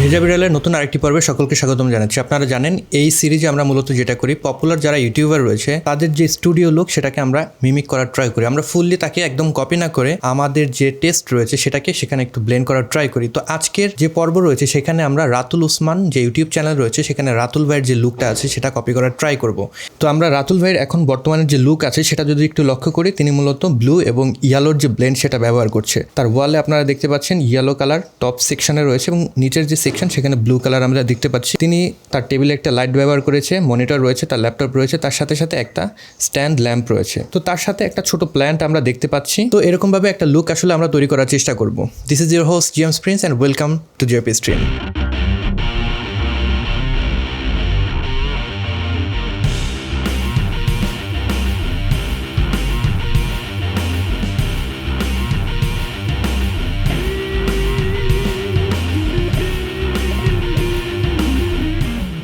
ভেজা বিড়ালের নতুন আরেকটি পর্বে সকলকে স্বাগতম জানাচ্ছি। আপনারা জানেন এই সিরিজে আমরা মূলত যেটা করি, পপুলার যারা ইউটিউবার রয়েছে তাদের যে স্টুডিও লুক সেটাকে আমরা মিমিক করার ট্রাই করি। আমরা ফুললি তাকে একদম কপি না করে আমাদের যে টেস্ট রয়েছে সেটাকে সেখানে একটু ব্লেন্ড করার ট্রাই করি। তো আজকের যে পর্ব রয়েছে সেখানে আমরা রাতুল ওসমান যে ইউটিউব চ্যানেল রয়েছে সেখানে রাতুল ভাইয়ের যে লুকটা আছে সেটা কপি করার ট্রাই করব। তো আমরা রাতুল ভাইয়ের এখন বর্তমানে যে লুক আছে সেটা যদি একটু লক্ষ্য করি, তিনি মূলত ব্লু এবং ইয়েলোর যে ব্লেন্ড সেটা ব্যবহার করছে। তার ওয়ালে আপনারা দেখতে পাচ্ছেন ইয়েলো কালার টপ সেকশনে রয়েছে এবং নিচের যে সেকশন সেখানে ব্লু কালার আমরা দেখতে পাচ্ছি। তিনি তার টেবিলে একটা লাইট ব্যবহার করেছে, মনিটর রয়েছে, তার ল্যাপটপ রয়েছে, তার সাথে সাথে একটা স্ট্যান্ড ল্যাম্প রয়েছে। তো তার সাথে একটা ছোট প্ল্যান্ট আমরা দেখতে পাচ্ছি। তো এরকম ভাবে একটা লুক আসলে আমরা তৈরি করার চেষ্টা করব। This is your host James Prince and welcome to JP stream.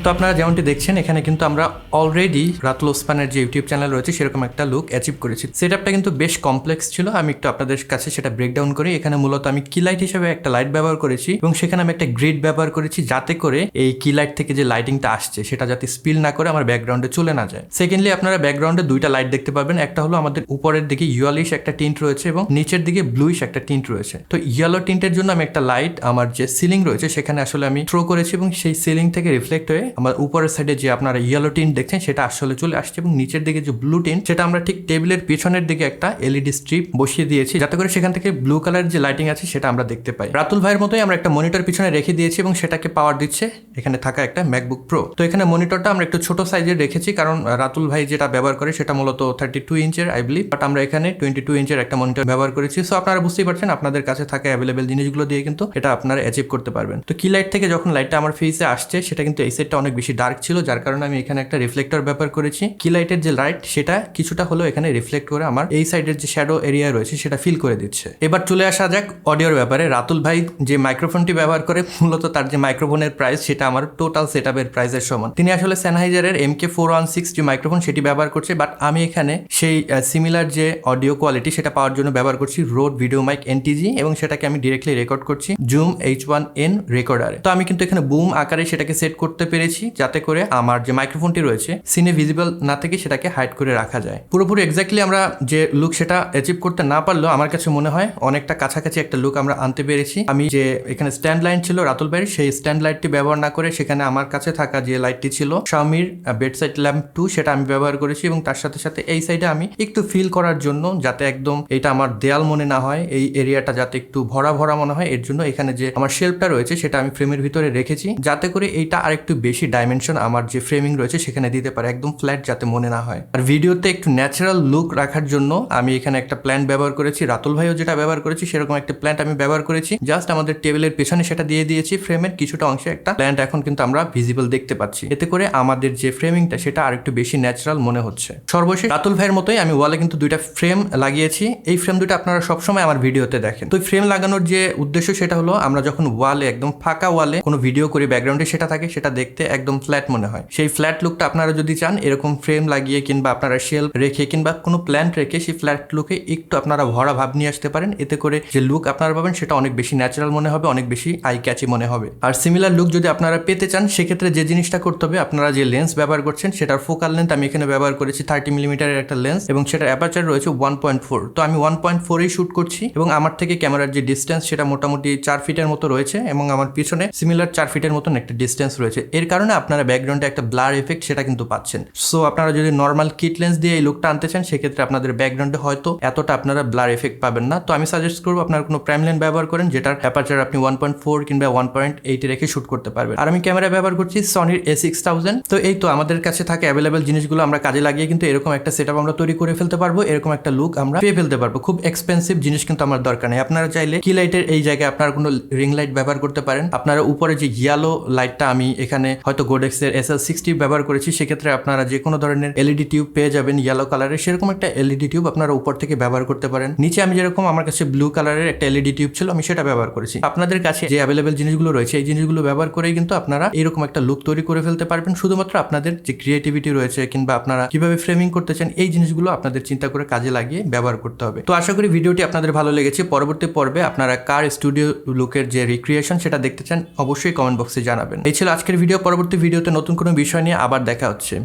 তো আপনারা যেমনটি দেখছেন এখানে কিন্তু আমরা অলরেডি রাতুল ওসমানের যে ইউটিউব চ্যানেল রয়েছে সেরকম একটা লুক অ্যাচিভ করেছি। সেটআপটা কিন্তু বেশ কমপ্লেক্স ছিল, আমি একটু আপনাদের কাছে সেটা ব্রেকডাউন করি। এখানে মূলত আমি কি লাইট হিসেবে একটা লাইট ব্যবহার করেছি এবং সেখানে আমি একটা গ্রিড ব্যবহার করেছি যাতে করে এই কি লাইট থেকে যে লাইটিংটা আসছে সেটা যাতে স্পিল না করে আমার ব্যাকগ্রাউন্ডে চলে না যায়। সেকেন্ডলি আপনারা ব্যাকগ্রাউন্ডে দুইটা লাইট দেখতে পাবেন, একটা হলো আমাদের উপরের দিকে ইয়েলোইশ একটা টিন্ট রয়েছে এবং নিচের দিকে ব্লুইশ একটা টিন্ট রয়েছে। তো ইয়েলো টিন্টের জন্য আমি একটা লাইট আমার যে সিলিং রয়েছে সেখানে আসলে আমি থ্রো করেছি এবং সেই সিলিং থেকে রিফ্লেক্ট হয়ে আমার উপরের সাইডে যে আপনারা ইয়েলো টিন্ট দেখছেন সেটা আসলে চলে আসছে এবং নিচের দিকে যে ব্লু টিন্ট সেটা আমরা ঠিক টেবিলের পিছনের দিকে একটা এলইডি স্ট্রিপ বসিয়ে দিয়েছি যাতে করে সেখান থেকে ব্লু কালার যে লাইটিং আছে সেটা আমরা দেখতে পাই। রাতুল ভাইয়ের মতোই আমরা একটা মনিটর পিছনে রেখে দিয়েছি এবং সেটাকে পাওয়ার দিচ্ছে এখানে থাকা একটা ম্যাকবুক প্রো। তো এখানে মনিটরটা আমরা একটু ছোট সাইজের রেখেছি কারণ রাতুল ভাই যেটা ব্যবহার করে সেটা মূলত 32 ইঞ্চের আই বিলিভ, বাট আমরা এখানে 22 ইঞ্চের একটা মনিটর ব্যবহার করেছি। সো আপনারা বুঝতেই পারছেন আপনাদের কাছে থাকা অ্যাভেলেবেল জিনিসগুলো দিয়ে কিন্তু এটা আপনারা অ্যাচিভ করতে পারবেন। তো কি লাইট থেকে যখন লাইটটা আমার ফেসে আসছে সেটা কিন্তু এই সাইডটা অনেক বেশি ডার্ক ছিল, যার কারণে আমি এখানে একটা রিফ্লেক্টর ব্যবহার করেছি। কি লাইটের যে লাইট সেটা কিছুটা হলো এখানে রিফ্লেক্ট করে আমার এই সাইডের যে শ্যাডো এরিয়া রয়েছে সেটা ফিল করে দিচ্ছে। এবার চলে আসা যাক অডিওর ব্যাপারে। রাতুল ভাই যে মাইক্রোফোনটি ব্যবহার করে মূলত তার যে মাইক্রোফোনের প্রাইস সেটা আমার টোটাল সেটআপের প্রাইসের সমান। তিনি আসলে সেনহাইজারের MK416 যে মাইক্রোফোন সেটি ব্যবহার করছে, বাট আমি এখানে সেই সিমিলার যে অডিও কোয়ালিটি সেটা পাওয়ার জন্য ব্যবহার করছি রোড ভিডিও মাইক NTG এবং সেটাকে আমি ডিরেক্টলি রেকর্ড করছি জুম H1N রেকর্ডারে। তো আমি কিন্তু এখানে বুম আকারে সেটাকে সেট করতে পেরেছি যাতে করে আমার যে মাইক্রোফোনটি রয়েছে সিনে ভিজিবল না থেকে সেটাকে হাইড করে রাখা যায়। পুরোপুরি এক্স্যাক্টলি আমরা যে লুক সেটা অ্যাচিভ করতে না পারলেও আমার কাছে মনে হয় অনেকটা কাছাকাছি একটা লুক আমরা আনতে পেরেছি। আমি যে এখানে স্ট্যান্ড লাইট ছিল রাতুল ভাইয়ের, সেই স্ট্যান্ড লাইটটি ব্যবহার না করে সেখানে আমার কাছে থাকা যে লাইটটি ছিল শাওমির বেডসাইড ল্যাম্প 2 সেটা আমি ব্যবহার করেছি এবং তার সাথে সাথে এই সাইডে আমি একটু ফিল করার জন্য যাতে একদম এটা আমার দেয়াল মনে না হয়, এই এরিয়াটা যাতে একটু ভরা ভরা মনে হয়, এর জন্য এখানে যে আমার শেলফটা রয়েছে সেটা আমি ফ্রেমের ভিতরে রেখেছি যাতে করে এইটা আরেকটু বেশি ডাইমেনশন আমার যে ফ্রেমিং রয়েছে সেখানে দিতে পারে, একদম ফ্ল্যাট যাতে মনে না হয়। আর ভিডিওতে একটু ন্যাচারাল লুক রাখার জন্য আমি এখানে একটা প্ল্যান্ট ব্যবহার করেছি, রাতুল ভাইও যেটা ব্যবহার করেছি সেরকম একটা প্ল্যান্ট আমি ব্যবহার করেছি। জাস্ট আমাদের টেবিলের পেছনে সেটা দিয়ে দিয়েছি, ফ্রেমের কিছুটা অংশে একটা প্ল্যান্ট এখন কিন্তু আমরা ভিজিবল দেখতে পাচ্ছি, এতে করে আমাদের যে ফ্রেমিংটা সেটা আরেকটু বেশি ন্যাচারাল মনে হচ্ছে। সর্বশেষ রাতুল ভাইয়ের মতোই আমি ওয়ালে কিন্তু দুইটা ফ্রেম লাগিয়েছি। এই ফ্রেম দুটো আপনারা সবসময় আমার ভিডিওতে দেখেন। তো ফ্রেম লাগানোর যে উদ্দেশ্য সেটা হলো আমরা যখন ওয়ালে একদম ফাঁকা ওয়ালে কোনো ভিডিও করি ব্যাকগ্রাউন্ডে সেটা থাকে, সেটা দেখতে একদম ফ্ল্যাট মনে হয়। সেই ফ্ল্যাট লুকটা আপনারা যদি চান এরকম ফ্রেম লাগিয়ে কিংবা আপনারা শেলফ রেখে কিংবা কোনো প্ল্যান্ট রেখে সেই ফ্ল্যাট লুকে একটু আপনারা ভরা ভাব নিয়ে আসতে পারেন, এতে করে যে লুক আপনারা পাবেন সেটা অনেক বেশি ন্যাচারাল মনে হবে, অনেক বেশি আই ক্যাচি মনে হবে। আর সিমিলার লুক যদি আপনারা পেতে চান সেক্ষেত্রে যে জিনিসটা করতে হবে, আপনারা যে লেন্স ব্যবহার করছেন সেটার ফোকাল লেন্থ আমি এখানে ব্যবহার করেছি 30mm একটা লেন্স এবং সেটার অ্যাপারচার রয়েছে 1.4। তো আমি 1.4 শুট করছি এবং আমার থেকে ক্যামেরার যে ডিস্টেন্স সেটা মোটামুটি 4 ফিটের মতো রয়েছে এবং আমার পিছনে সিমিলার 4 ফিটের মতন একটা ডিস্টেন্স রয়েছে। এর কারণে আপনারা ব্যাকগ্রাউন্ডে একটা ব্লার এফেক্ট সেটা কিন্তু পাচ্ছেন। সো আপনারা যদি নর্মাল কিট লেন্স দিয়ে এই লুকটা আনতে চান সেক্ষেত্রে আপনাদের ব্যাকগ্রাউন্ডে হয়তো এতটা আপনারা ব্লার এফেক্ট পাবেন না। তো আমি সাজেস্ট করবো আপনারা কোনো প্রাইম লেন্স ব্যবহার করেন যেটার অ্যাপারচার আপনি 1.4 কিংবা 1.8 রেখে শুট করতে পারবেন। আর আমি ক্যামেরা ব্যবহার করছি সনির A6000। তো এই তো আমাদের কাছে থাকে অ্যাভেলেবেল জিনিসগুলো আমরা কাজে লাগিয়ে কিন্তু এরকম একটা সেটআপ আমরা তৈরি করে ফেলতে পারবো, এরকম একটা লুক আমরা পেয়ে ফেলতে পারবো। খুব এক্সপেন্সিভ জিনিস কিন্তু আমার দরকার নেই। আপনারা চাইলে কি লাইটের এই জায়গায় আপনারা কোনো রিং লাইট ব্যবহার করতে পারেন। আপনারা উপরে যে ইয়েলো লাইটটা আমি এখানে হয়তো গোডেক্সের SL60 ব্যবহার করেছি, সেক্ষেত্রে আপনারা যে কোনো ধরনের এলইডি টিউব পেয়ে যাবেন ইয়েলো কালারের, সেরকম একটা এলইডি টিউব আপনারা উপর থেকে ব্যবহার করতে পারেন। নিচে আমি যেরকম আমার কাছে ব্লু কালারের একটা এলইডি টিউব ছিল, আমি সেটা ব্যবহার করেছি। আপনাদের কাছে যে অ্যাভেলেবেল জিনিসগুলো রয়েছে এই জিনিসগুলো ব্যবহার করেই কিন্তু আপনারা এরকম একটা লুক তৈরি করে ফেলতে পারবেন। শুধুমাত্র আপনাদের যে ক্রিয়েটিভিটি রয়েছে কিংবা আপনারা কিভাবে ফ্রেমিং করতে চান এই জিনিসগুলো আপনাদের চিন্তা করে কাজে লাগিয়ে ব্যবহার করতে হবে। তো আশা করি ভিডিওটি আপনাদের ভালো লেগেছে। পরবর্তী পর্বে আপনারা কার স্টুডিও লুকের যে রিক্রিয়েশন সেটা দেখতে চান অবশ্যই কমেন্ট বক্সে জানাবেন। এই ছিল আজকের ভিডিও। পরবর্তী ভিডিওতে নতুন কোনো বিষয় নিয়ে আবার দেখা হচ্ছে।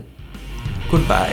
Good bye.